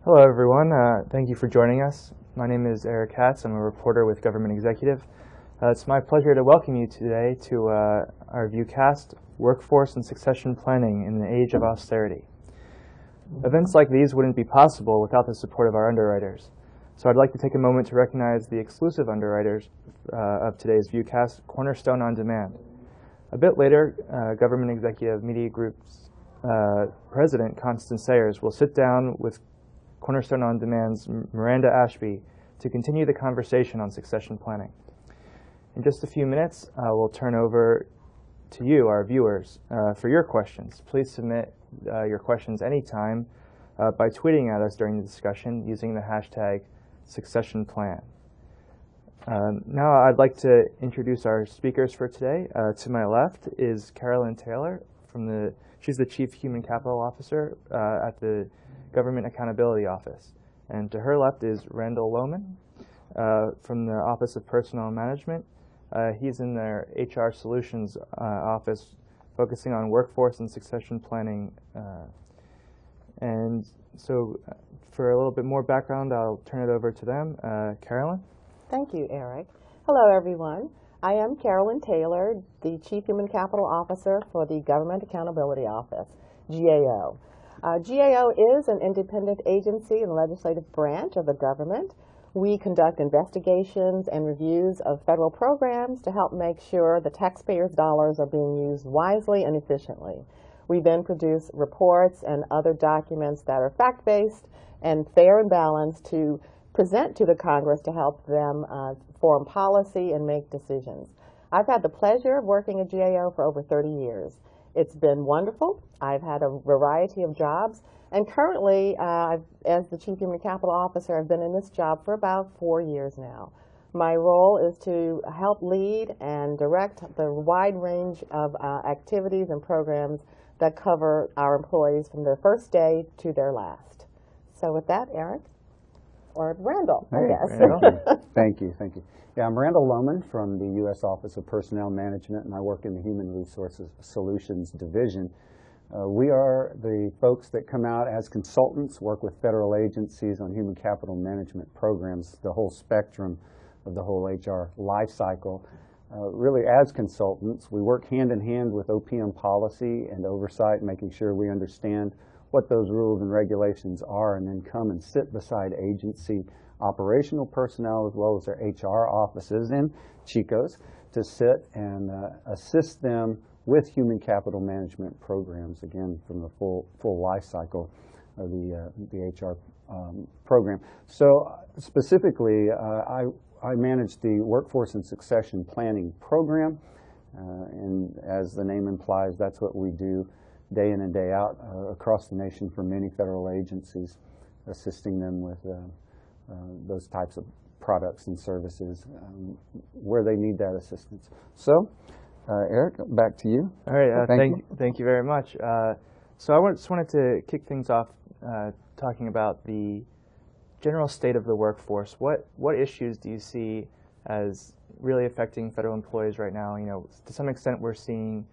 Hello, everyone. Thank you for joining us. My name is Eric Katz. I'm a reporter with Government Executive. It's my pleasure to welcome you today to our viewcast, Workforce and Succession Planning in the Age of Austerity. Events like these wouldn't be possible without the support of our underwriters. So I'd like to take a moment to recognize the exclusive underwriters of today's viewcast, Cornerstone On Demand. A bit later, Government Executive Media Group's President, Constance Sayers, will sit down with Cornerstone On Demand's Miranda Ashby to continue the conversation on succession planning. In just a few minutes, we'll turn over to you, our viewers, for your questions. Please submit your questions anytime by tweeting at us during the discussion using the hashtag #SuccessionPlan. Now I'd like to introduce our speakers for today. To my left is Carolyn Taylor. She's the Chief Human Capital Officer at the Government Accountability Office. And to her left is Randall Lohman from the Office of Personnel Management. He's in their HR Solutions office focusing on workforce and succession planning. And so for a little bit more background, I'll turn it over to them. Carolyn? Thank you, Eric. Hello, everyone. I am Carolyn Taylor, the Chief Human Capital Officer for the Government Accountability Office, GAO. GAO is an independent agency in the legislative branch of the government. We conduct investigations and reviews of federal programs to help make sure the taxpayers' dollars are being used wisely and efficiently. We then produce reports and other documents that are fact-based and fair and balanced to present to the Congress to help them form policy and make decisions. I've had the pleasure of working at GAO for over 30 years. It's been wonderful. I've had a variety of jobs, and currently, as the Chief Human Capital Officer, I've been in this job for about 4 years now. My role is to help lead and direct the wide range of activities and programs that cover our employees from their first day to their last. So with that, Eric? Or Randall, I guess. Thank you. Yeah, I'm Randall Lohman from the U.S. Office of Personnel Management, and I work in the Human Resources Solutions Division. We are the folks that come out as consultants, work with federal agencies on human capital management programs, the whole spectrum of the whole HR life cycle. Really, as consultants, we work hand in hand with OPM policy and oversight, making sure we understand what those rules and regulations are, and then come and sit beside agency operational personnel as well as their HR offices and CHICOs to sit and assist them with human capital management programs, again, from the full life cycle of the HR program. So specifically, I manage the Workforce and Succession Planning Program, and as the name implies, that's what we do day in and day out across the nation for many federal agencies, assisting them with those types of products and services where they need that assistance. So, Eric, back to you. All right, thank you very much. So I just wanted to kick things off talking about the general state of the workforce. What issues do you see as really affecting federal employees right now? You know, to some extent we're seeing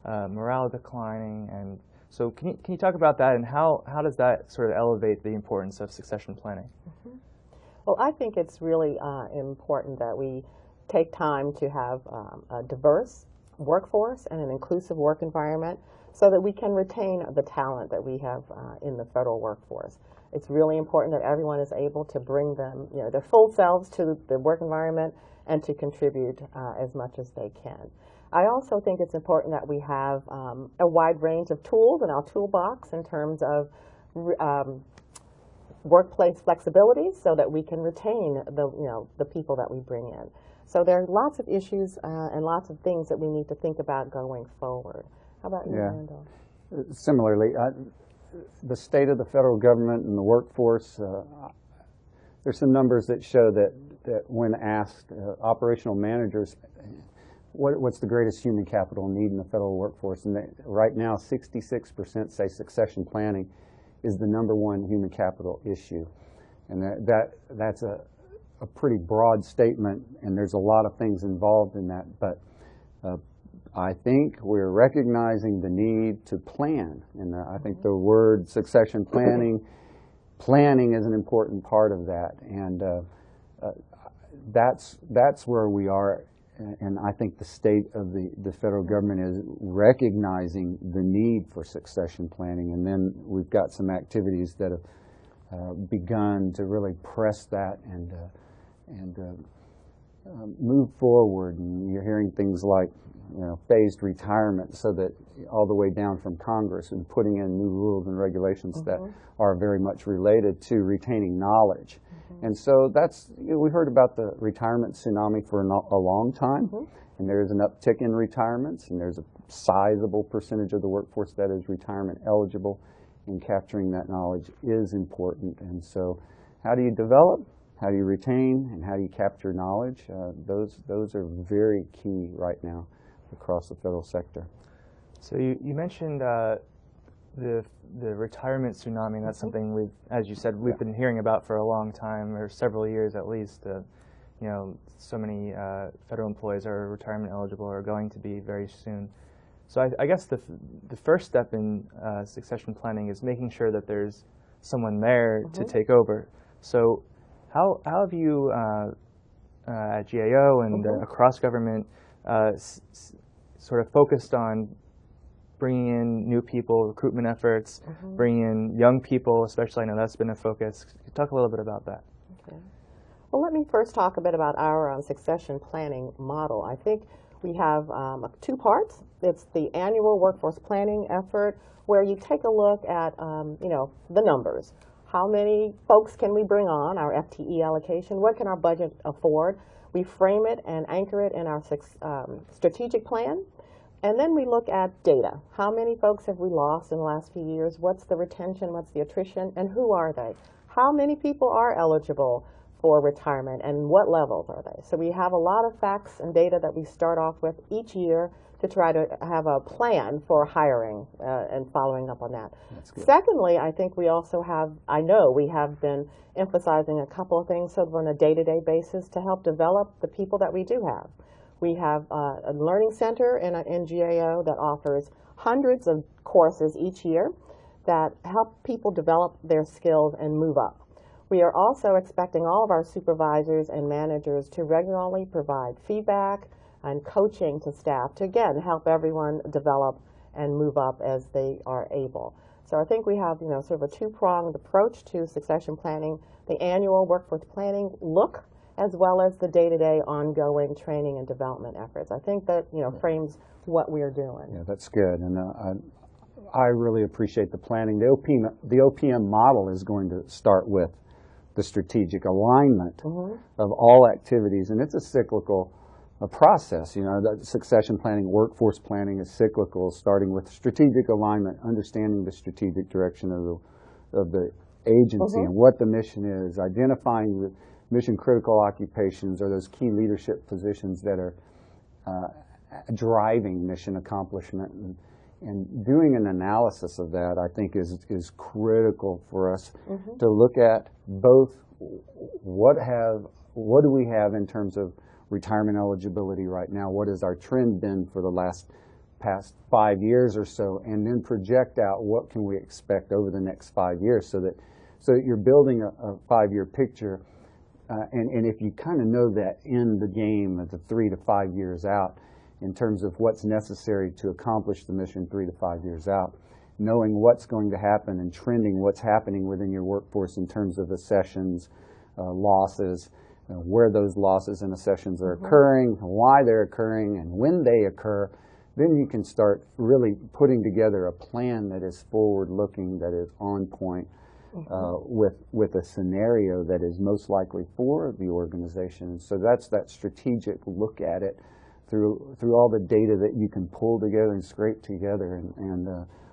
morale declining, and so can you talk about that, and how does that sort of elevate the importance of succession planning? Mm-hmm. Well, I think it's really important that we take time to have a diverse workforce and an inclusive work environment so that we can retain the talent that we have in the federal workforce. It's really important that everyone is able to bring them, their full selves to the work environment and to contribute as much as they can. I also think it's important that we have a wide range of tools in our toolbox in terms of workplace flexibility so that we can retain the people that we bring in. So there are lots of issues and lots of things that we need to think about going forward. How about you, Randall? Similarly, the state of the federal government and the workforce, there's some numbers that show that when asked, operational managers, what's the greatest human capital need in the federal workforce? And right now, 66% say succession planning is the #1 human capital issue. And that's a pretty broad statement, and there's a lot of things involved in that. But I think we're recognizing the need to plan. And I think the word succession planning planning is an important part of that, and that's where we are. And I think the state of the federal government is recognizing the need for succession planning, and then we've got some activities that have begun to really press that and move forward. And you're hearing things like, phased retirement, so that all the way down from Congress, and putting in new rules and regulations that are very much related to retaining knowledge. And so that's, we heard about the retirement tsunami for a long time, and there is an uptick in retirements, and there's a sizable percentage of the workforce that is retirement eligible, and capturing that knowledge is important. And so how do you develop, how do you retain, and how do you capture knowledge? Those are very key right now across the federal sector. So you mentioned the retirement tsunami, and that's something we've, as you said, we've been hearing about for a long time, or several years at least. So many federal employees are retirement eligible, or going to be very soon. So I guess the first step in succession planning is making sure that there's someone there to take over. So how have you at GAO and across government sort of focused on bringing in new people, recruitment efforts, bringing in young people, especially? I know that's been a focus. Could you talk a little bit about that? Okay. Well, let me first talk a bit about our succession planning model. I think we have two parts. It's the annual workforce planning effort, where you take a look at the numbers. How many folks can we bring on, our FTE allocation? What can our budget afford? We frame it and anchor it in our strategic plan. And then we look at data. How many folks have we lost in the last few years? What's the retention? What's the attrition? And who are they? How many people are eligible for retirement, and what levels are they? So we have a lot of facts and data that we start off with each year to try to have a plan for hiring and following up on that. Secondly, I think we also have, I know we have been emphasizing a couple of things sort of on a day-to-day basis to help develop the people that we do have. We have a learning center in GAO that offers hundreds of courses each year that help people develop their skills and move up. We are also expecting all of our supervisors and managers to regularly provide feedback and coaching to staff to, again, help everyone develop and move up as they are able. So I think we have, sort of a two-pronged approach to succession planning: the annual workforce planning look, as well as the day-to-day ongoing training and development efforts. I think that, frames what we are doing. Yeah, that's good. And I really appreciate the planning. The OPM model is going to start with the strategic alignment of all activities, and it's a cyclical process. The succession planning, workforce planning is cyclical, starting with strategic alignment, understanding the strategic direction of the agency and what the mission is, identifying the mission-critical occupations, or those key leadership positions that are driving mission accomplishment, and doing an analysis of that, I think, is critical for us to look at both what do we have in terms of retirement eligibility right now, what has our trend been for the past 5 years or so, and then project out what can we expect over the next 5 years, so that you're building a 5-year picture. And if you kind of know that in the game of the 3 to 5 years out, in terms of what's necessary to accomplish the mission 3 to 5 years out, knowing what's going to happen and trending what's happening within your workforce in terms of accessions, losses, where those losses and accessions are occurring, why they're occurring, and when they occur, then you can start really putting together a plan that is forward-looking, that is on point, with a scenario that is most likely for the organization. So that's that strategic look at it through all the data that you can pull together and scrape together.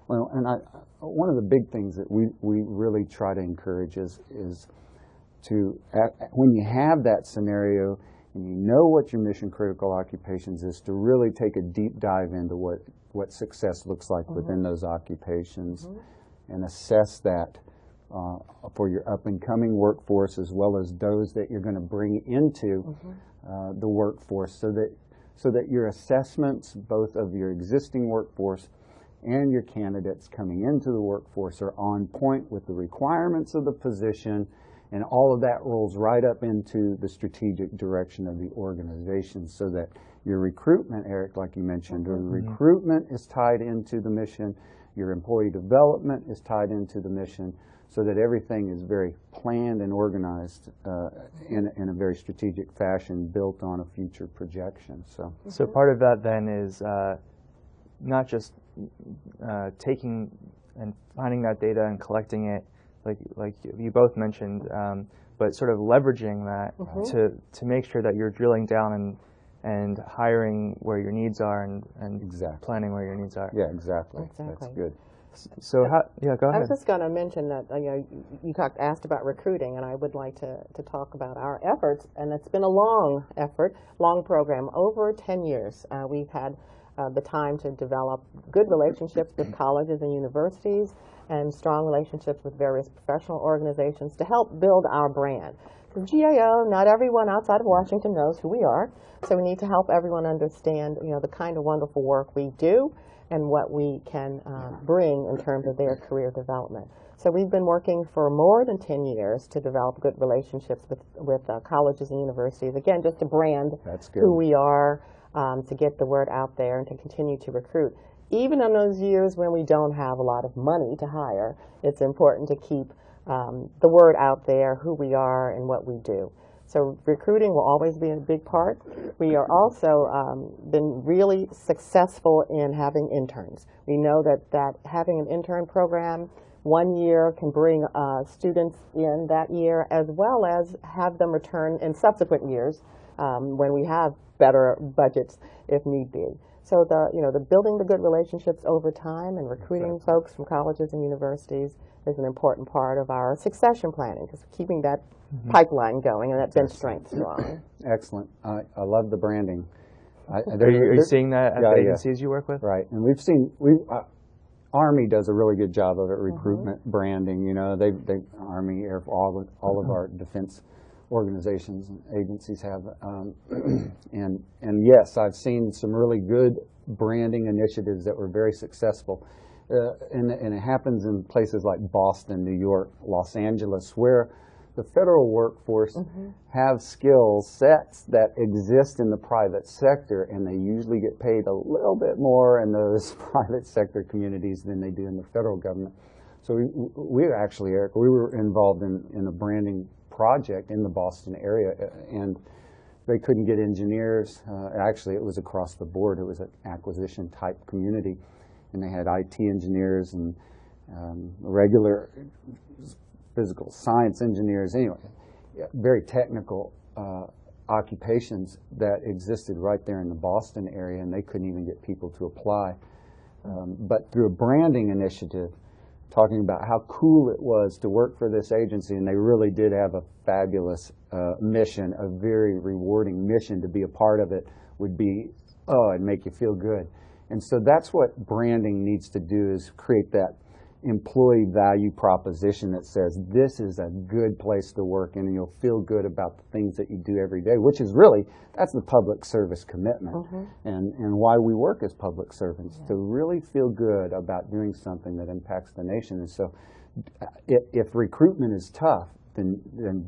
One of the big things that we really try to encourage is to, when you have that scenario and you know what your mission critical occupations is, to really take a deep dive into what success looks like within those occupations, and assess that for your up-and-coming workforce, as well as those that you're going to bring into the workforce, so that your assessments, both of your existing workforce and your candidates coming into the workforce are on point with the requirements of the position, and all of that rolls right up into the strategic direction of the organization, so that your recruitment, Eric, like you mentioned, or the recruitment is tied into the mission, your employee development is tied into the mission, so that everything is very planned and organized in a very strategic fashion, built on a future projection. So part of that then is not just taking and finding that data and collecting it, like you both mentioned, but sort of leveraging that to make sure that you're drilling down and hiring where your needs are and Exactly. planning where your needs are. Yeah, exactly. That's good. So yeah, go ahead. I was just going to mention that you asked about recruiting, and I would like to talk about our efforts. And it's been a long effort, long program, over 10 years. We've had the time to develop good relationships with colleges and universities, and strong relationships with various professional organizations to help build our brand. So GAO, not everyone outside of Washington knows who we are, so we need to help everyone understand, the kind of wonderful work we do and what we can bring in terms of their career development. So we've been working for more than 10 years to develop good relationships with colleges and universities, again, just to brand who we are, to get the word out there and to continue to recruit. Even in those years when we don't have a lot of money to hire, it's important to keep the word out there, who we are and what we do. So recruiting will always be a big part. We are also been really successful in having interns. We know that having an intern program 1 year can bring students in that year, as well as have them return in subsequent years when we have better budgets if need be. So the building the good relationships over time and recruiting folks from colleges and universities is an important part of our succession planning, because keeping that pipeline going and that bench strength strong. Excellent. I love the branding. Are you seeing that at the agencies you work with? Right, and Army does a really good job of it, recruitment, branding. They Army, Air Force, all of our defense organizations and agencies have, and yes, I've seen some really good branding initiatives that were very successful, and it happens in places like Boston, New York, Los Angeles, where the federal workforce have skill sets that exist in the private sector, and they usually get paid a little bit more in those private sector communities than they do in the federal government. So we actually, Eric, we were involved in a branding project in the Boston area, and they couldn't get engineers. Actually, it was across the board. It was an acquisition type community, and they had IT engineers and regular physical science engineers, anyway, very technical occupations that existed right there in the Boston area, and they couldn't even get people to apply. But through a branding initiative, talking about how cool it was to work for this agency, and they really did have a fabulous mission, a very rewarding mission. To be a part of it would be, it'd make you feel good. And so that's what branding needs to do, is create that employee value proposition that says this is a good place to work, and you'll feel good about the things that you do every day, which is really, that's the public service commitment, and why we work as public servants, to really feel good about doing something that impacts the nation. And so if recruitment is tough, then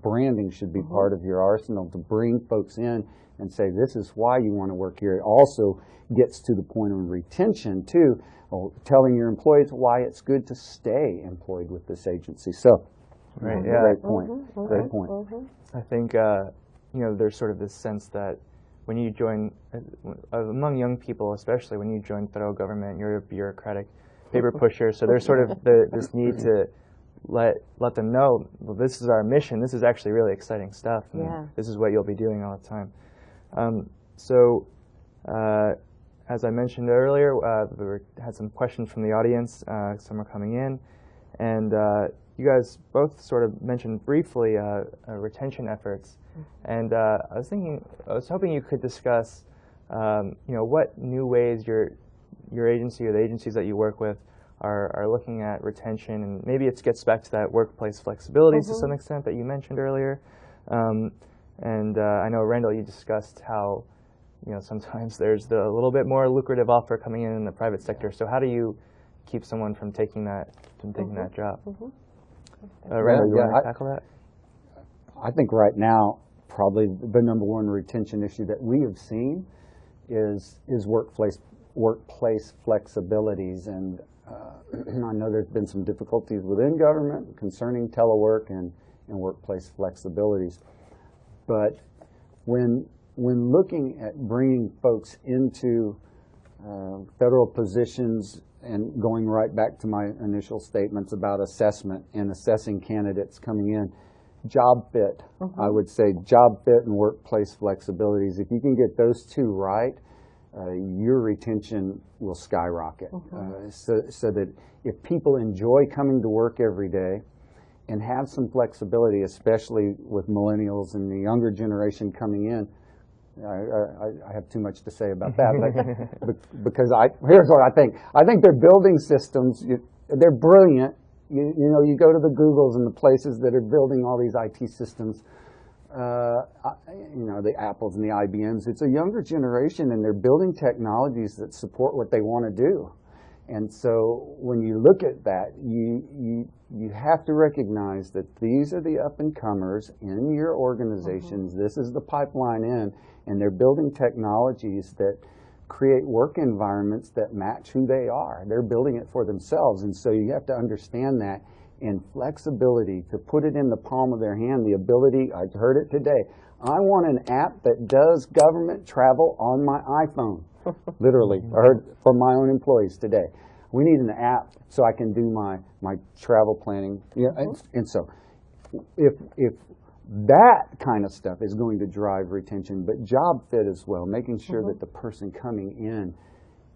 branding should be part of your arsenal to bring folks in and say, this is why you want to work here. It also gets to the point of retention too, telling your employees why it's good to stay employed with this agency. So, great point. Great point. I think there's sort of this sense that when you join, among young people especially, when you join federal government, you're a bureaucratic paper pusher. So there's sort of this need to let them know, well, this is our mission. This is actually really exciting stuff. And this is what you'll be doing all the time. As I mentioned earlier, we had some questions from the audience. Some are coming in, and you guys both sort of mentioned briefly retention efforts. And I was hoping you could discuss, what new ways your agency or the agencies that you work with are looking at retention, and maybe it gets back to that workplace flexibility to some extent that you mentioned earlier. I know, Randall, you discussed how sometimes there's a little bit more lucrative offer coming in the private sector. So how do you keep someone from taking that job. Mm-hmm. Randall, you want to tackle that? I think right now, probably the number one retention issue that we have seen is workplace flexibilities, and I know there's been some difficulties within government concerning telework and workplace flexibilities. But when looking at bringing folks into federal positions, and going right back to my initial statements about assessment and assessing candidates coming in, job fit, I would say job fit and workplace flexibilities. If you can get those two right, your retention will skyrocket. So that if people enjoy coming to work every day and have some flexibility, especially with millennials and the younger generation coming in, I have too much to say about that, but because here's what I think. I think their building systems, they're brilliant. You know, you go to the Googles and the places that are building all these IT systems, you know, the Apples and the IBMs. It's a younger generation, and they're building technologies that support what they want to do. And so when you look at that, you have to recognize that these are the up-and-comers in your organizations. This is the pipeline in, and they're building technologies that create work environments that match who they are. They're building it for themselves, and so you have to understand that. And flexibility, to put it in the palm of their hand, the ability, I heard it today, I want an app that does government travel on my iPhone. Literally, I heard from my own employees today. We need an app so I can do my travel planning. Yeah, and so if that kind of stuff is going to drive retention, but job fit as well, making sure that the person coming in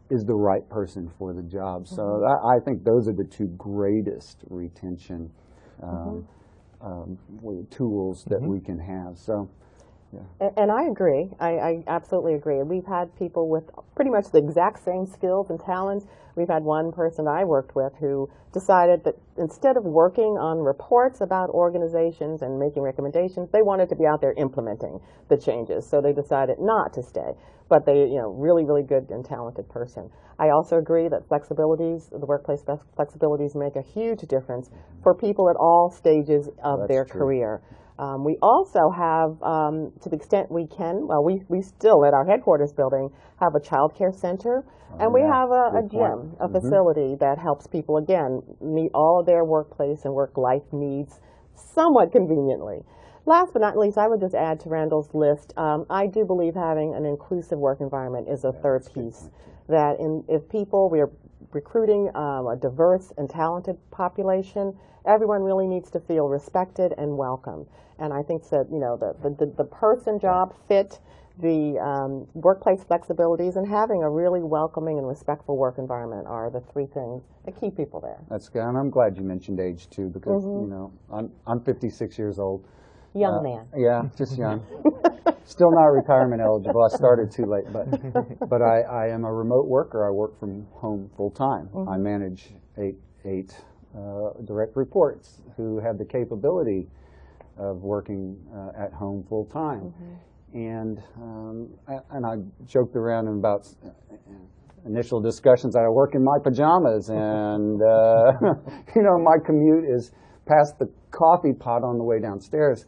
is the right person for the job. So I think those are the two greatest retention tools that we can have. So. Yeah. And I agree. I absolutely agree. We've had people with pretty much the exact same skills and talents. We've had one person I worked with who decided that instead of working on reports about organizations and making recommendations, they wanted to be out there implementing the changes. So they decided not to stay. But they, you know, really, really good and talented person. I also agree that flexibilities, the workplace flexibilities, make a huge difference for people at all stages of their career. We also have, to the extent we can, well, we still at our headquarters building have a child care center, and we have a gym, a facility that helps people, again, meet all of their workplace and work-life needs somewhat conveniently. Last but not least, I would just add to Randall's list, I do believe having an inclusive work environment is a third piece. That if people, we are recruiting a diverse and talented population, everyone really needs to feel respected and welcome. And I think that, you know, the person job fit, the workplace flexibilities, and having a really welcoming and respectful work environment are the three things that keep people there. That's good, and I'm glad you mentioned age too, because you know, I'm 56 years old. Young man. Yeah, just young. Still not retirement eligible. I started too late, but I am a remote worker. I work from home full time. I manage eight direct reports who have the capability of working at home full time. And I joked around about initial discussions that I work in my pajamas, and you know, my commute is past the coffee pot on the way downstairs.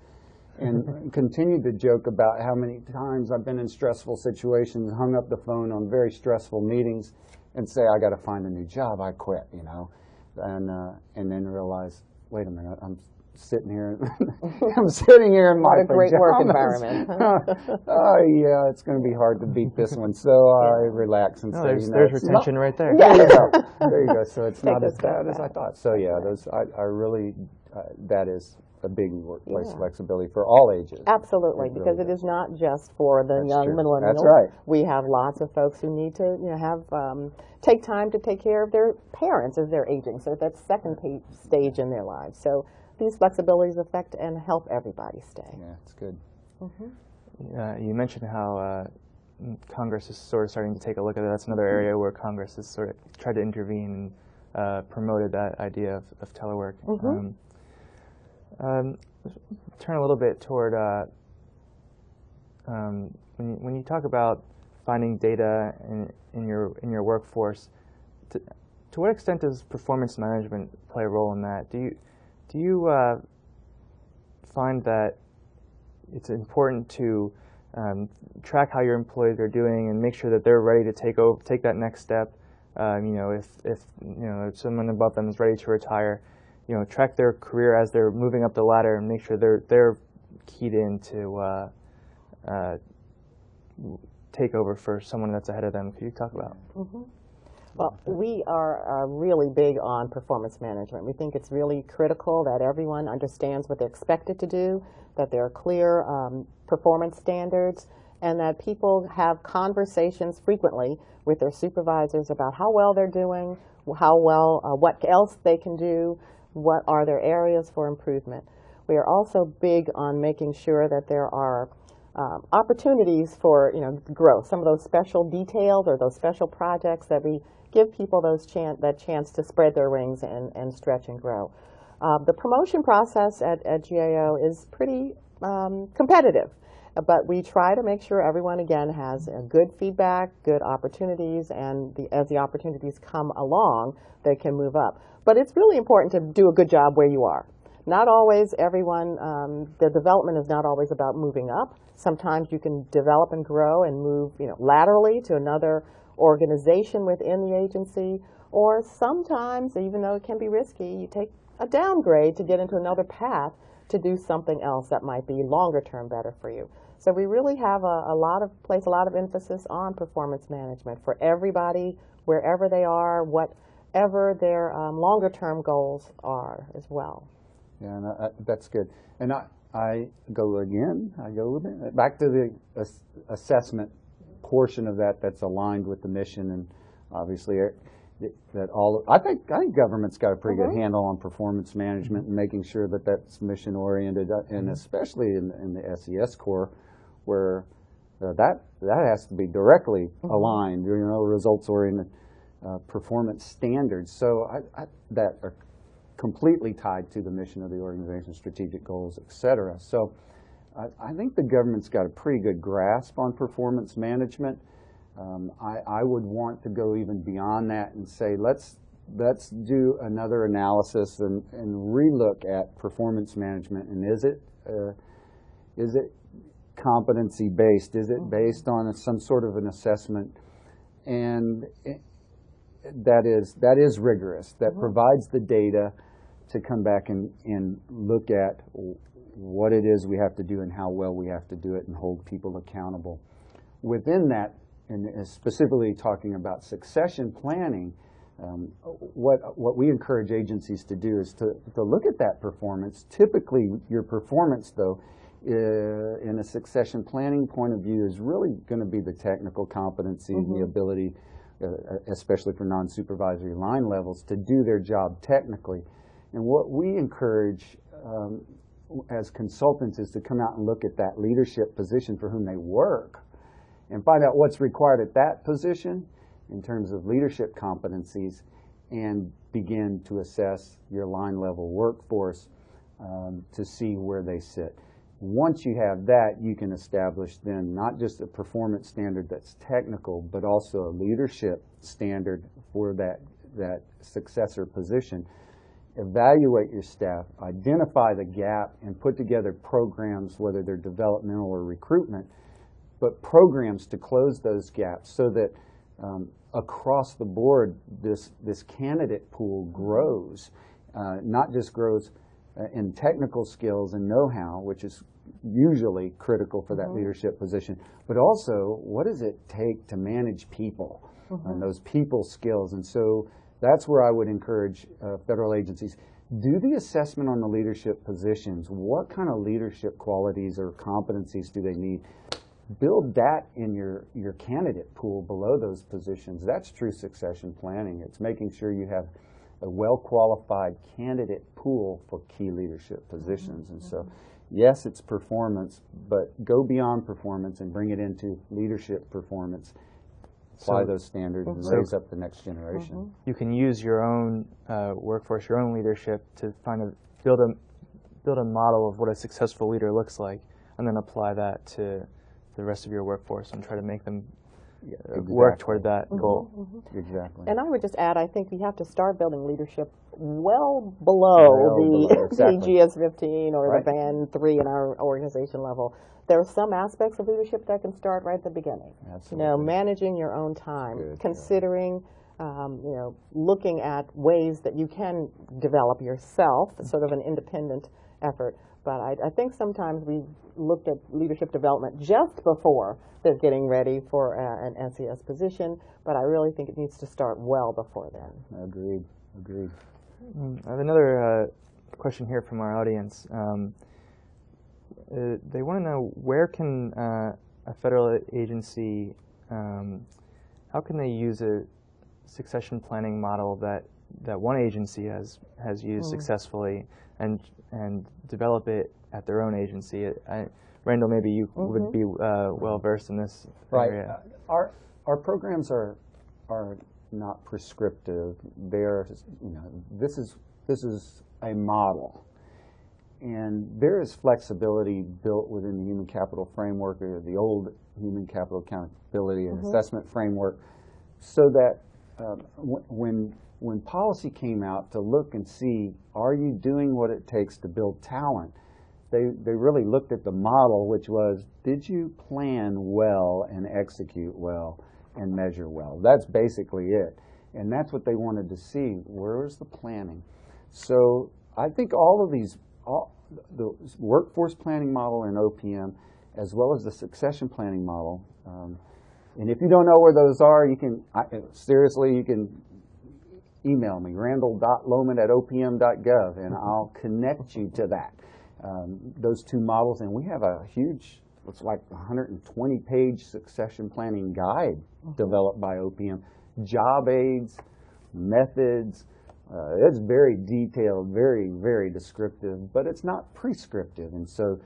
And continued to joke about how many times I've been in stressful situations, hung up the phone on very stressful meetings, and say, I got to find a new job, I quit, you know, and then realize, wait a minute, I'm sitting here, I'm sitting here in my pajamas. What a great work environment. Oh yeah, it's going to be hard to beat this one. So I relax and say, you know, there's retention right there. There you go. There you go. So it's not as bad as I thought. So yeah, those I really that is a big workplace flexibility for all ages. Absolutely, because it is not just for the young millennials. That's right. We have lots of folks who need to, you know, have take time to take care of their parents as they're aging. So that's second stage in their lives. So these flexibilities affect and help everybody stay. Yeah, it's good. You mentioned how Congress is sort of starting to take a look at it. That's another area where Congress has sort of tried to intervene and promoted that idea of telework. Turn a little bit toward when you talk about finding data in your workforce, to to what extent does performance management play a role in that? Do you find that it's important to track how your employees are doing and make sure that they're ready to take that next step? If someone above them is ready to retire, track their career as they're moving up the ladder and make sure they're keyed in to take over for someone that's ahead of them. Could you talk about? Mm-hmm. Well, we are really big on performance management. We think it's really critical that everyone understands what they're expected to do, that there are clear performance standards, and that people have conversations frequently with their supervisors about how well they're doing, what else they can do, what are their areas for improvement. We are also big on making sure that there are opportunities for growth. Some of those special details or those special projects that we give people that chance to spread their wings and stretch and grow. The promotion process at GAO is pretty competitive, but we try to make sure everyone again has good feedback, good opportunities, and as the opportunities come along, they can move up. But it's really important to do a good job where you are. Not always everyone, the development is not always about moving up. Sometimes you can develop and grow and move laterally to another organization within the agency, or sometimes, even though it can be risky, you take a downgrade to get into another path to do something else that might be longer term better for you. So we really have place a lot of emphasis on performance management for everybody, wherever they are, whatever their longer term goals are as well. Yeah, and that's good. And I go back to the assessment portion of that's aligned with the mission, and obviously I think government's got a pretty good handle on performance management and making sure that that's mission oriented, and especially in the SES Corps, where that has to be directly aligned, results oriented performance standards. So that are completely tied to the mission of the organization, strategic goals, et cetera. So I think the government's got a pretty good grasp on performance management. I would want to go even beyond that and say, let's do another analysis and relook at performance management. And is it competency based? Is it based on some sort of an assessment? And that is rigorous, that provides the data to come back and look at what it is we have to do and how well we have to do it and hold people accountable. Within that, and specifically talking about succession planning, what we encourage agencies to do is to look at that performance. Typically, your performance, though, in a succession planning point of view, is really going to be the technical competency and the ability, especially for non-supervisory line levels, to do their job technically. And what we encourage as consultants is to come out and look at that leadership position for whom they work and find out what's required at that position in terms of leadership competencies, and begin to assess your line level workforce to see where they sit. Once you have that, you can establish then not just a performance standard that's technical, but also a leadership standard for that successor position. Evaluate your staff, identify the gap, and put together programs, whether they're developmental or recruitment, but programs to close those gaps so that across the board this candidate pool grows, not just grows in technical skills and know-how, which is usually critical for that leadership position, but also what does it take to manage people and those people skills. And so that's where I would encourage federal agencies, do the assessment on the leadership positions. What kind of leadership qualities or competencies do they need? Build that in your candidate pool below those positions. That's true succession planning. It's making sure you have a well-qualified candidate pool for key leadership positions. And so, yes, it's performance, but go beyond performance and bring it into leadership performance. Apply those standards and raise up the next generation. You can use your own workforce, your own leadership to build a model of what a successful leader looks like, and then apply that to the rest of your workforce and try to make them work toward that goal. Exactly. And I would just add, I think we have to start building leadership well below the GS-15 or the Band 3 in our organization level. There are some aspects of leadership that can start right at the beginning. Absolutely. You know, managing your own time, considering, you know, looking at ways that you can develop yourself, sort of an independent effort. But I think sometimes we looked at leadership development just before they're getting ready for an SES position, but I really think it needs to start well before then. Agreed. Agreed. I have another question here from our audience. They want to know, where can a federal agency, how can they use a succession planning model that one agency has used successfully and develop it at their own agency? Randall, maybe you would be well versed in this area. Our programs are not prescriptive. They're, you know, this is a model, and there is flexibility built within the human capital framework, or the old human capital accountability and assessment framework, so that when policy came out to look and see, are you doing what it takes to build talent, they really looked at the model, which was, did you plan well and execute well and measure well? That's basically it. And that's what they wanted to see. Where is the planning? So I think all of these, the workforce planning model in OPM, as well as the succession planning model, and if you don't know where those are, you can, seriously, you can email me, randall.lohman@opm.gov, and I'll connect you to that. Those two models, and we have a huge, it's like 120-page succession planning guide developed by OPM. Job aids, methods, it's very detailed, very, very descriptive, but it's not prescriptive. And so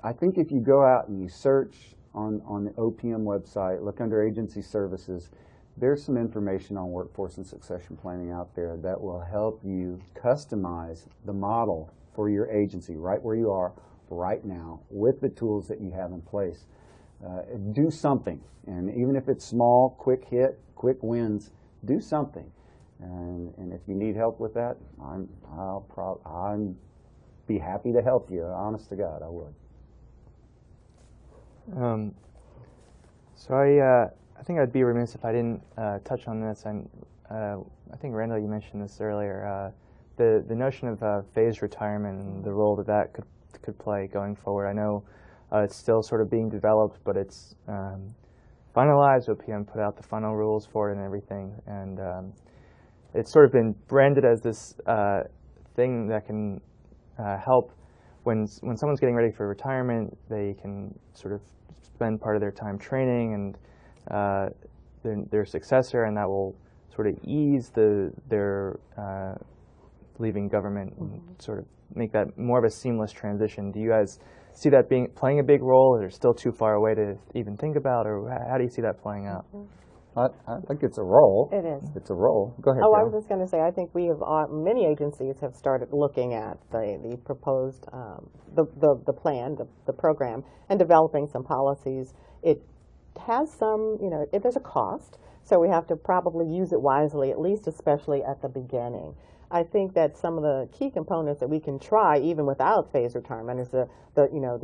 I think if you go out and you search on the OPM website, look under agency services, there's some information on workforce and succession planning out there that will help you customize the model for your agency right where you are right now with the tools that you have in place. Do something, and even if it's small, quick hit, quick wins, do something. And if you need help with that, I'd be happy to help you. Honest to God, I would. So I think I'd be remiss if I didn't touch on this. And I think, Randall, you mentioned this earlier. The notion of phased retirement and the role that could play going forward. I know it's still sort of being developed, but it's finalized. OPM put out the final rules for it and everything, and it's sort of been branded as this thing that can help when someone's getting ready for retirement. They can sort of spend part of their time training and their successor, and that will sort of ease their leaving government and sort of make that more of a seamless transition. Do you guys see that playing a big role, or still too far away to even think about, or how do you see that playing out? I think it's a role. It is. It's a role. Go ahead. Oh, Carol. I was just going to say, I think we have many agencies have started looking at the proposed the plan, the program, and developing some policies. It has some, you know, there's a cost, so we have to probably use it wisely, at least especially at the beginning. I think that some of the key components that we can try even without phased retirement is the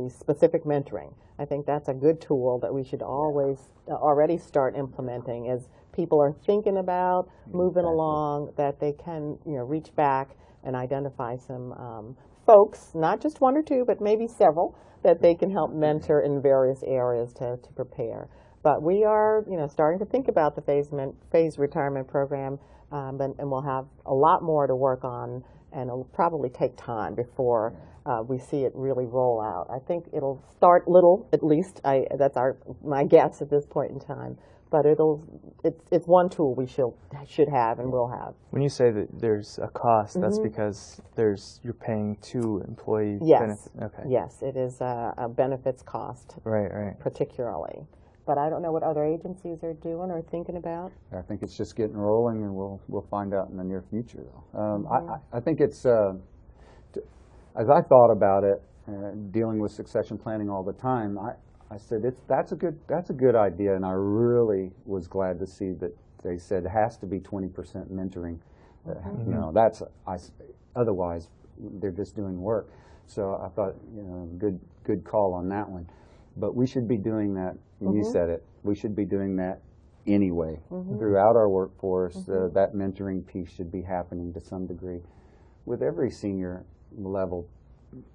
specific mentoring. I think that's a good tool that we should always already start implementing as people are thinking about moving along, that they can, you know, reach back and identify some folks, not just one or two, but maybe several, that they can help mentor in various areas to prepare. But we are, you know, starting to think about the phased retirement program. And we'll have a lot more to work on, and it'll probably take time before we see it really roll out. I think it'll start little, at least. That's my guess at this point in time. But it's one tool we should have and will have. When you say that there's a cost, that's because you're paying two employees. Yes. Okay. Yes, it is a benefits cost. Right. Particularly. But I don't know what other agencies are doing or thinking about. I think it's just getting rolling, and we'll find out in the near future. I think it's, as I thought about it, dealing with succession planning all the time, I said, that's a good idea, and I really was glad to see that they said it has to be 20% mentoring. You know, otherwise they're just doing work. So I thought, you know, good call on that one. But we should be doing that, and you said it, we should be doing that anyway. Throughout our workforce, that mentoring piece should be happening to some degree with every senior level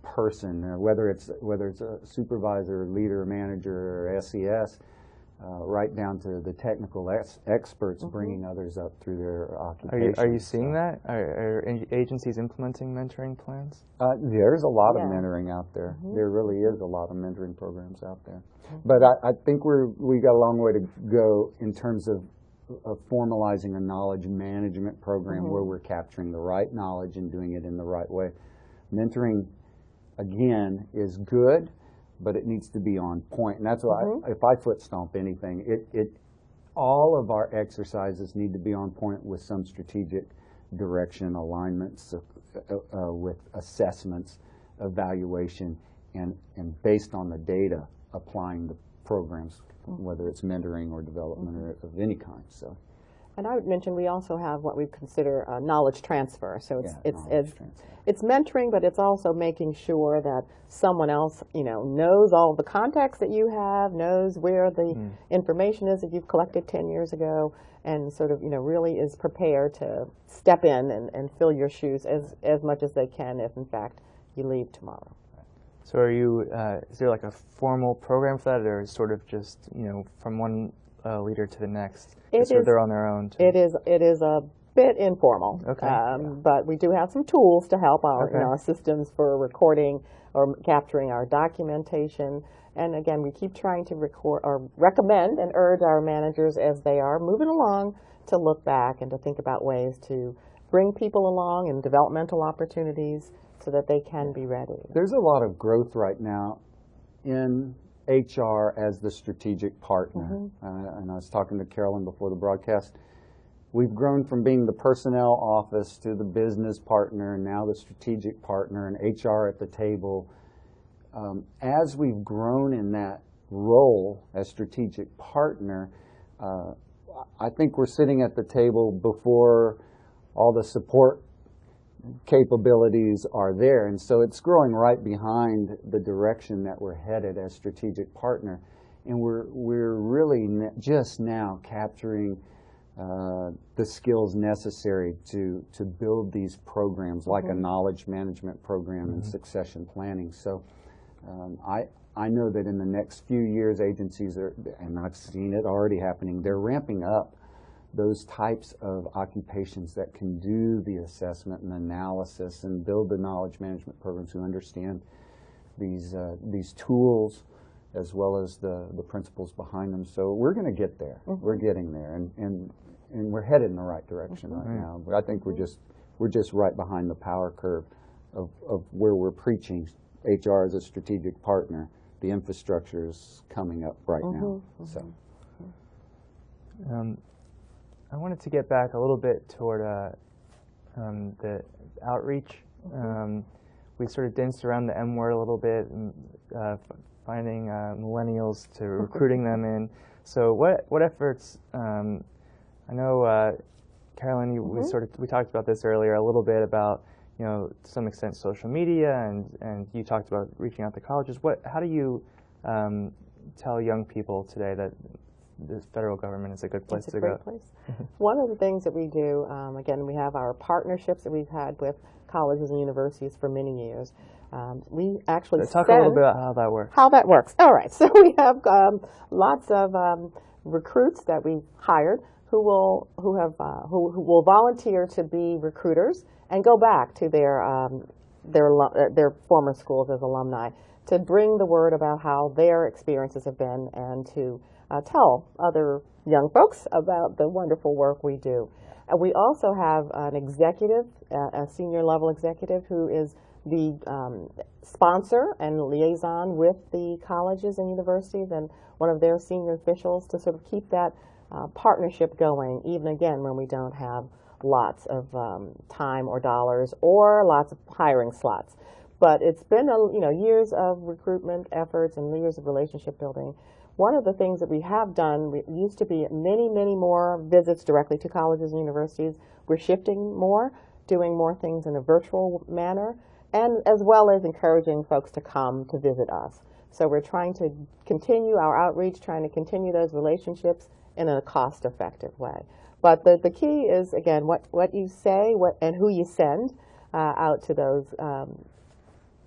person, whether it's a supervisor, leader, manager, or SES, right down to the technical experts bringing others up through their occupation. Are you seeing that? Are agencies implementing mentoring plans? There's a lot of mentoring out there. There really is a lot of mentoring programs out there. But I think we got a long way to go in terms of formalizing a knowledge management program where we're capturing the right knowledge and doing it in the right way. Mentoring, again, is good, but it needs to be on point. And that's why if I foot stomp anything, all of our exercises need to be on point with some strategic direction, alignments with assessments, evaluation, and based on the data, applying the programs, whether it's mentoring or development or of any kind. So. And I would mention we also have what we consider knowledge transfer. So it's mentoring, but it's also making sure that someone else, you know, knows all the context that you have, knows where the information is that you've collected 10 years ago, and sort of, you know, really is prepared to step in and fill your shoes as much as they can if, in fact, you leave tomorrow. So are you, is there like a formal program for that, or sort of just, you know, from one leader to the next? They're on their own. It is a bit informal, but we do have some tools to help our systems for recording or capturing our documentation. And again, we keep trying to recommend and urge our managers as they are moving along to look back and to think about ways to bring people along in developmental opportunities so that they can be ready. There's a lot of growth right now in HR as the strategic partner. And I was talking to Carolyn before the broadcast. We've grown from being the personnel office to the business partner, and now the strategic partner, and HR at the table. As we've grown in that role as strategic partner, I think we're sitting at the table before all the support capabilities are there, and so it's growing right behind the direction that we're headed as strategic partner, and we're really just now capturing the skills necessary to build these programs like a knowledge management program and succession planning. So I know that in the next few years agencies are, and I've seen it already happening, they're ramping up those types of occupations that can do the assessment and analysis and build the knowledge management programs who understand these tools as well as the principles behind them. So we're going to get there. We're getting there, and we're headed in the right direction right now. But I think we're just right behind the power curve of where we're preaching HR as a strategic partner. The infrastructure is coming up right now. So. I wanted to get back a little bit toward the outreach. We sort of danced around the M word a little bit, and, finding millennials to recruiting them in. So what efforts? I know, Carolyn, we talked about this earlier a little bit about, you know, to some extent social media, and you talked about reaching out to colleges. How do you tell young people today that the federal government is a good place to go? It's a great place. One of the things that we do, again, we have our partnerships that we've had with colleges and universities for many years. We actually talk a little bit about how that works. How that works. All right. So we have lots of recruits that we've hired who will volunteer to be recruiters and go back to their former schools as alumni to bring the word about how their experiences have been and to tell other young folks about the wonderful work we do. And we also have an executive, a senior level executive, who is the sponsor and liaison with the colleges and universities and one of their senior officials to sort of keep that partnership going, even again when we don't have lots of time or dollars or lots of hiring slots. But it's been years of recruitment efforts and years of relationship building. One of the things that we have done, we used to be many, many more visits directly to colleges and universities. We're shifting more, doing more things in a virtual manner, and as well as encouraging folks to come to visit us. So we're trying to continue our outreach, trying to continue those relationships in a cost-effective way. But the key is, again, what you say and who you send out to those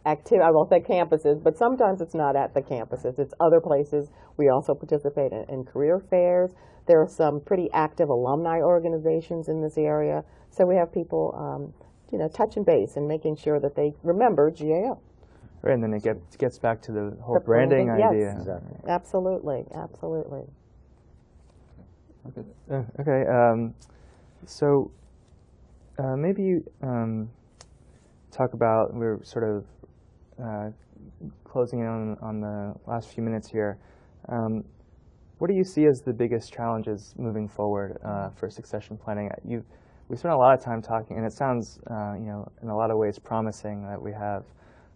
I won't say campuses, but sometimes it's not at the campuses. It's other places. We also participate in career fairs. There are some pretty active alumni organizations in this area. So we have people, touching base and making sure that they remember GAO. Right, and then it gets back to the whole branding idea. Yes, exactly. Absolutely, absolutely. Okay, so maybe you talk about, we're sort of closing in on the last few minutes here. What do you see as the biggest challenges moving forward for succession planning? We spent a lot of time talking, and it sounds, in a lot of ways promising that we have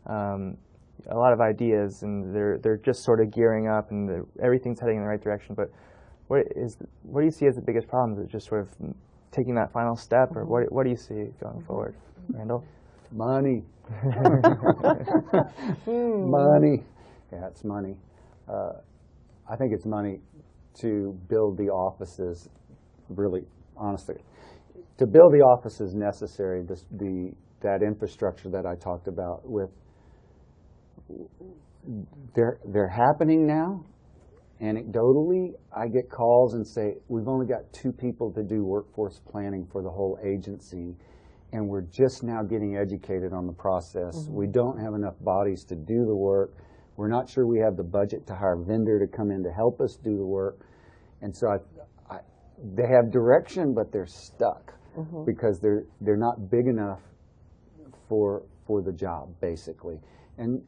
a lot of ideas, and they're just sort of gearing up, and everything's heading in the right direction. But what do you see as the biggest problem? Is it just sort of taking that final step, or what do you see going forward, Randall? Money. Money. Yeah, it's money. I think it's money to build the offices, really, honestly. To build the offices necessary, that infrastructure that I talked about, they're happening now. Anecdotally, I get calls and say, we've only got 2 people to do workforce planning for the whole agency, and we're just now getting educated on the process. Mm-hmm. We don't have enough bodies to do the work. We're not sure we have the budget to hire a vendor to come in to help us do the work. And so they have direction, but they're stuck because they're not big enough for the job, basically. And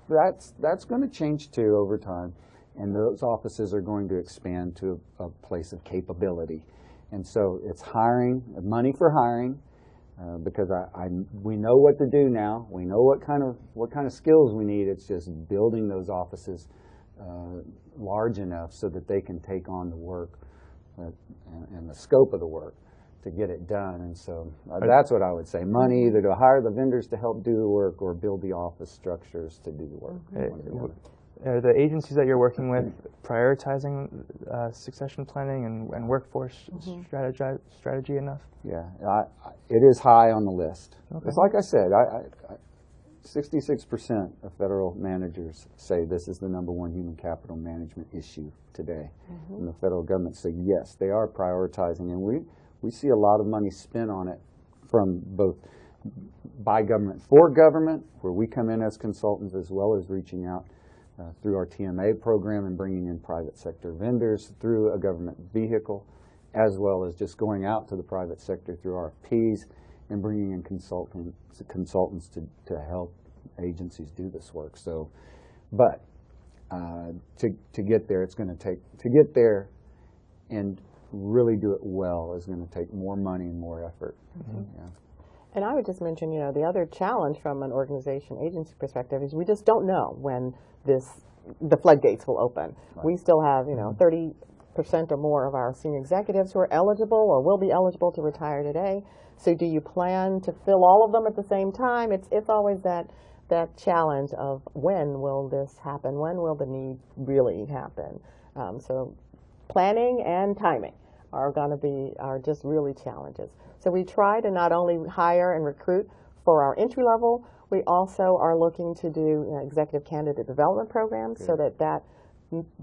that's going to change too over time. And those offices are going to expand to a place of capability. And so it's hiring, money for hiring, because we know what to do now. We know what kind of skills we need. It's just building those offices large enough so that they can take on the work and the scope of the work to get it done. And so that's what I would say. Money either to hire the vendors to help do the work or build the office structures to do the work. Are the agencies that you're working with prioritizing succession planning and workforce strategy enough? Yeah, it is high on the list. Okay. It's like I said, 66% of federal managers say this is the #1 human capital management issue today in the federal government. So yes, they are prioritizing, and we see a lot of money spent on it from both by government for government, where we come in as consultants, as well as reaching out through our TMA program and bringing in private sector vendors through a government vehicle, as well as just going out to the private sector through RFPs and bringing in consultants to help agencies do this work. So, but to get there, it's going to take, to get there and really do it well is going to take more money and more effort. Yeah. And I would just mention, the other challenge from an organization agency perspective is we just don't know when the floodgates will open. Right. We still have, 30% or more of our senior executives who are eligible or will be eligible to retire today. So do you plan to fill all of them at the same time? It's always that challenge of when will this happen? When will the need really happen? So planning and timing are just really challenges. So we try to not only hire and recruit for our entry level, we also are looking to do executive candidate development programs. Good. So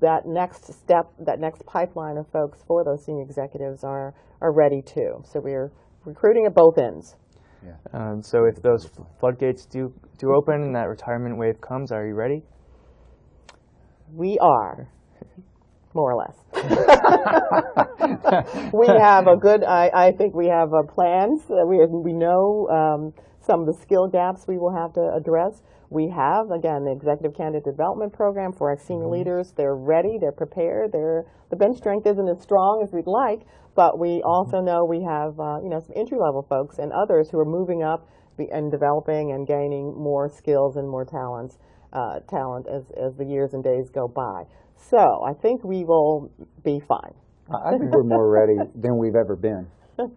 that next step, that next pipeline of folks for those senior executives are ready too. So we're recruiting at both ends. Yeah. So if those floodgates do open and that retirement wave comes, are you ready? We are. More or less. We have a good, I think we have plans. We know some of the skill gaps we will have to address. We have, again, the Executive Candidate Development Program for our senior leaders. They're ready, they're prepared. The bench strength isn't as strong as we'd like, but we also know we have some entry-level folks and others who are moving up and developing and gaining more skills and more talent as the years and days go by. So I think we will be fine. I think we're more ready than we've ever been.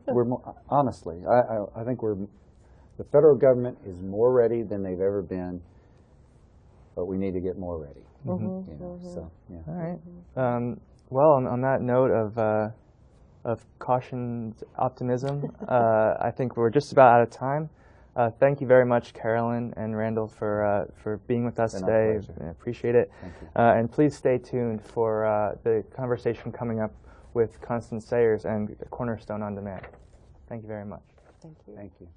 We're more, honestly, I think the federal government is more ready than they've ever been, but we need to get more ready. Mm-hmm. You know, so, yeah. All right. Well, on that note of cautioned optimism, I think we're just about out of time. Thank you very much, Carolyn and Randall, for being with us today. I appreciate it. Thank you. And please stay tuned for the conversation coming up with Constance Sayers and Cornerstone On Demand. Thank you very much. Thank you. Thank you.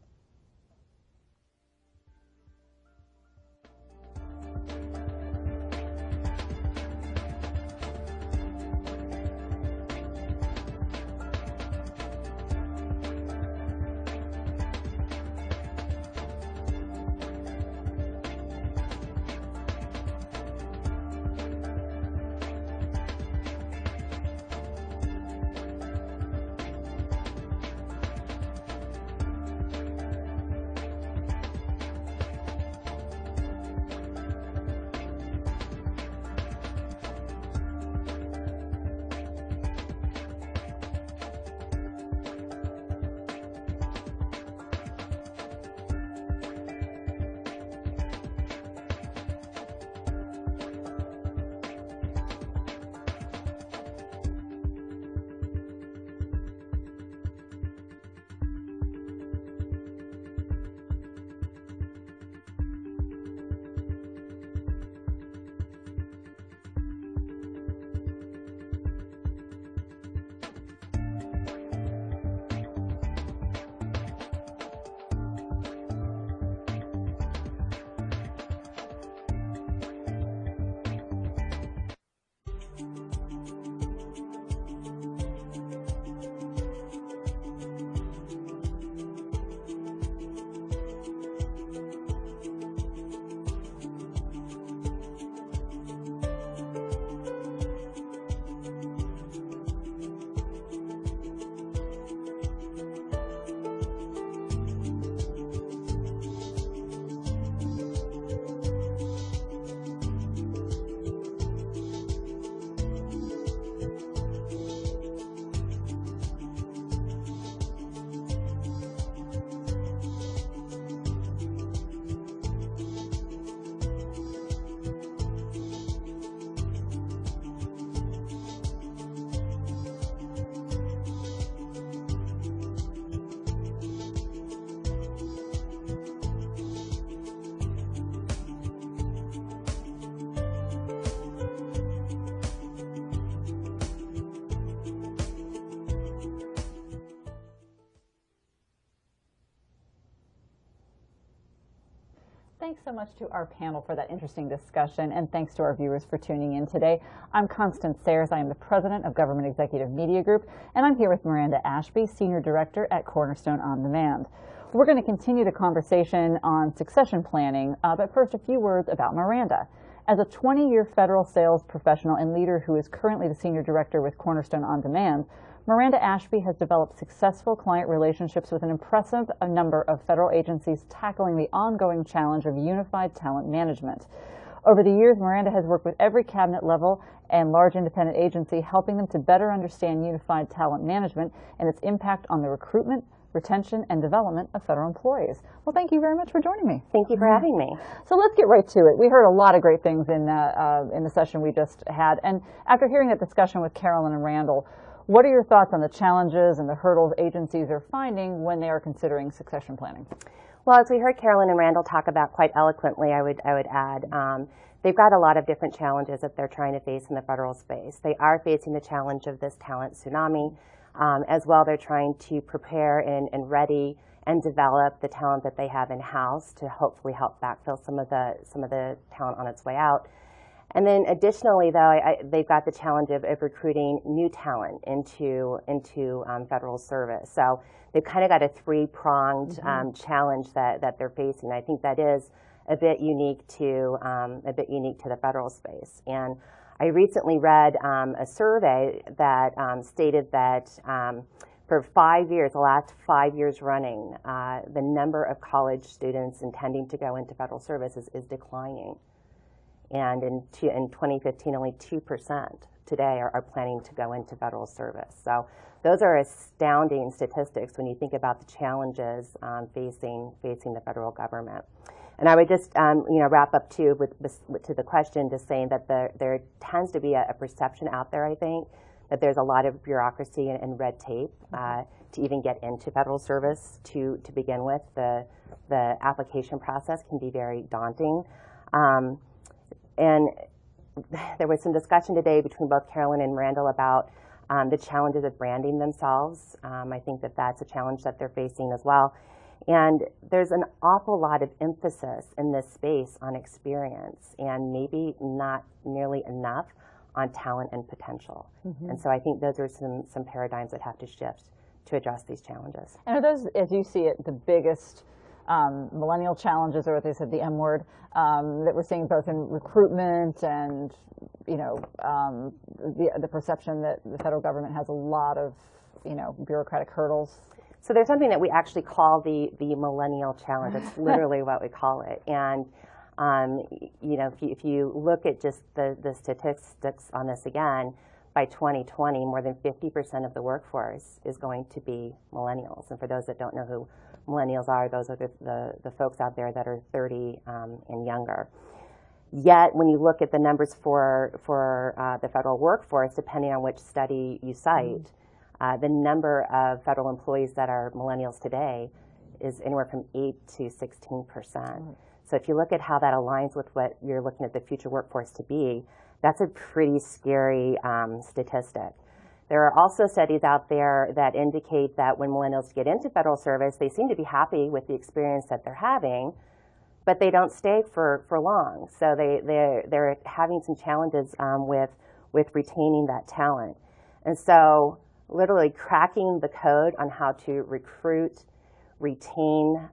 Thanks so much to our panel for that interesting discussion, and thanks to our viewers for tuning in today. I'm Constance Sayers. I am the president of Government Executive Media Group, and I'm here with Miranda Ashby, Senior Director at Cornerstone On Demand. We're going to continue the conversation on succession planning, but first a few words about Miranda. As a 20-year federal sales professional and leader who is currently the Senior Director with Cornerstone On Demand, Miranda Ashby has developed successful client relationships with an impressive number of federal agencies tackling the ongoing challenge of unified talent management. Over the years, Miranda has worked with every cabinet level and large independent agency, helping them to better understand unified talent management and its impact on the recruitment, retention, and development of federal employees. Well, thank you very much for joining me. Thank you for having me. So let's get right to it. We heard a lot of great things in the session we just had. And after hearing that discussion with Carolyn and Randall, what are your thoughts on the challenges and the hurdles agencies are finding when they are considering succession planning? Well, as we heard Carolyn and Randall talk about quite eloquently, I would add, they've got a lot of different challenges that they're trying to face in the federal space. They are facing the challenge of this talent tsunami. As well, they're trying to prepare and ready and develop the talent that they have in-house to hopefully help backfill some of the talent on its way out. And then additionally, though, they've got the challenge of recruiting new talent into federal service. So they've kind of got a three-pronged challenge that they're facing. I think that is a bit unique to the federal space. And I recently read a survey that stated that For 5 years, the last 5 years running, the number of college students intending to go into federal service is declining. And in 2015, only 2% today are planning to go into federal service. So those are astounding statistics when you think about the challenges facing the federal government. And I would just wrap up too to the question, just saying that there tends to be a perception out there, I think, that there's a lot of bureaucracy and red tape to even get into federal service to begin with. The application process can be very daunting. And there was some discussion today between both Carolyn and Randall about the challenges of branding themselves. I think that that's a challenge that they're facing as well. And there's an awful lot of emphasis in this space on experience and maybe not nearly enough on talent and potential. And so I think those are some paradigms that have to shift to address these challenges. And are those, as you see it, the biggest millennial challenges, or what they said, the M word, that we're seeing both in recruitment and, the perception that the federal government has a lot of, bureaucratic hurdles? So there's something that we actually call the millennial challenge. That's literally what we call it. And if you look at just the statistics on this again, by 2020, more than 50% of the workforce is going to be millennials. And for those that don't know who millennials are, those are the folks out there that are 30 and younger. Yet, when you look at the numbers for the federal workforce, depending on which study you cite, the number of federal employees that are millennials today is anywhere from 8 to 16%. So if you look at how that aligns with what you're looking at the future workforce to be, that's a pretty scary statistic. There are also studies out there that indicate that when millennials get into federal service, they seem to be happy with the experience that they're having, but they don't stay for long. So they're having some challenges with retaining that talent. And so literally cracking the code on how to recruit, retain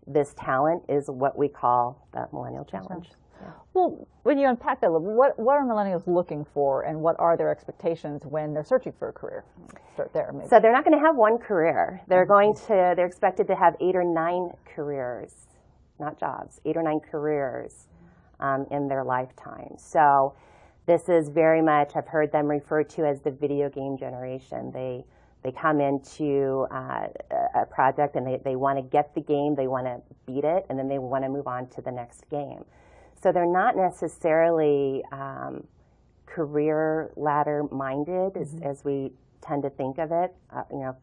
this talent is what we call the millennial challenge. Yeah. Well, when you unpack that, what are millennials looking for, and what are their expectations when they're searching for a career? Start there, maybe. So they're not going to have one career. They're expected to have 8 or 9 careers, not jobs, 8 or 9 careers in their lifetime. So this is very much, I've heard them referred to as the video game generation. They come into a project and they want to get the game, they want to beat it, and then they want to move on to the next game. So they're not necessarily career ladder minded as we tend to think of it,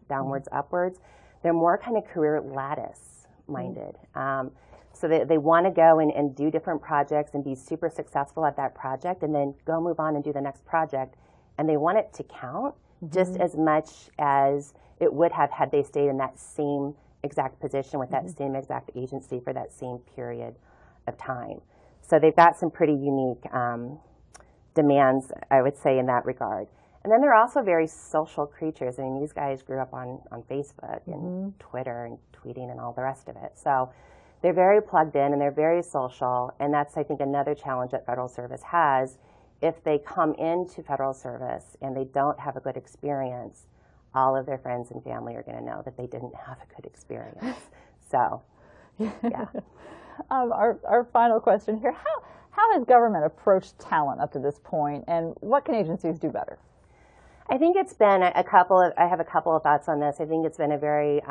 downwards, upwards. They're more kind of career lattice minded. So they want to go and do different projects and be super successful at that project, and then go move on and do the next project. And they want it to count just as much as it would have had they stayed in that same exact position with that same exact agency for that same period of time. So they've got some pretty unique demands, I would say, in that regard. And then they're also very social creatures. I mean, these guys grew up on Facebook and Twitter and tweeting and all the rest of it. So they're very plugged in and they're very social. And that's, I think, another challenge that federal service has. If they come into federal service and they don't have a good experience, all of their friends and family are going to know that they didn't have a good experience. So, yeah. Our final question here, how has government approached talent up to this point, and what can agencies do better? I think it's been I have a couple of thoughts on this. I think it's been a very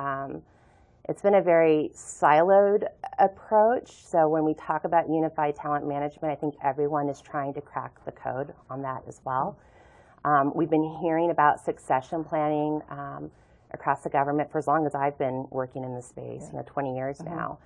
siloed approach. So when we talk about unified talent management, I think everyone is trying to crack the code on that as well. We've been hearing about succession planning across the government for as long as I've been working in this space, 20 years now.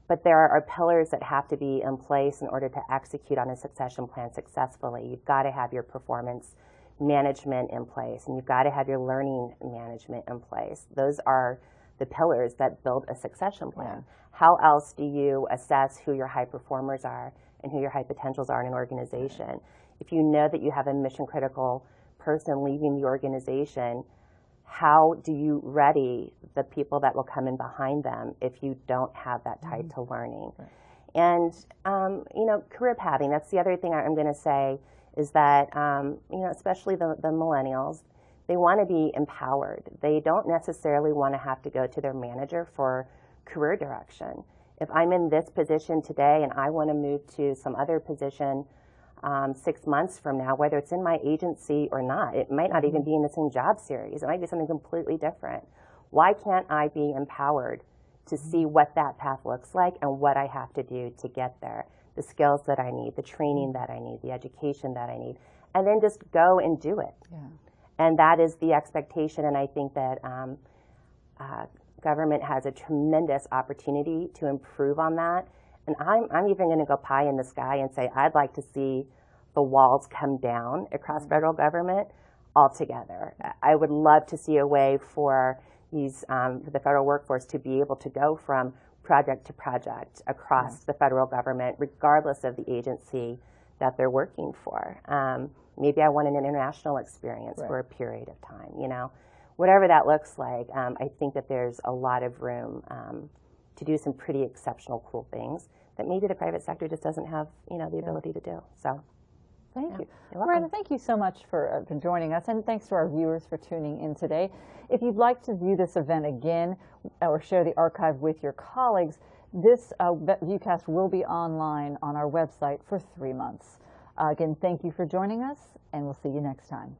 But there are pillars that have to be in place in order to execute on a succession plan successfully. You've got to have your performance management in place, and you've got to have your learning management in place. Those are the pillars that build a succession plan. How else do you assess who your high performers are and who your high potentials are in an organization? If you know that you have a mission critical person leaving the organization, how do you ready the people that will come in behind them if you don't have that tied to learning? And, career pathing, that's the other thing I'm going to say is that, especially the millennials, They want to be empowered. They don't necessarily want to have to go to their manager for career direction. If I'm in this position today and I want to move to some other position 6 months from now, whether it's in my agency or not, it might not even be in the same job series. It might be something completely different. Why can't I be empowered to see what that path looks like and what I have to do to get there? The skills that I need, the training that I need, the education that I need, and then just go and do it. Yeah. And that is the expectation, and I think that government has a tremendous opportunity to improve on that. And I'm even going to go pie in the sky and say I'd like to see the walls come down across federal government altogether. I would love to see a way for the federal workforce to be able to go from project to project across the federal government, regardless of the agency that they're working for. Maybe I want an international experience for a period of time, you know. Whatever that looks like, I think that there's a lot of room to do some pretty exceptional, cool things that maybe the private sector just doesn't have, you know, the ability to do. So, thank you. You're welcome. Miranda, thank you so much for joining us, and thanks to our viewers for tuning in today. If you'd like to view this event again or share the archive with your colleagues, this viewcast will be online on our website for 3 months. Again, thank you for joining us, and we'll see you next time.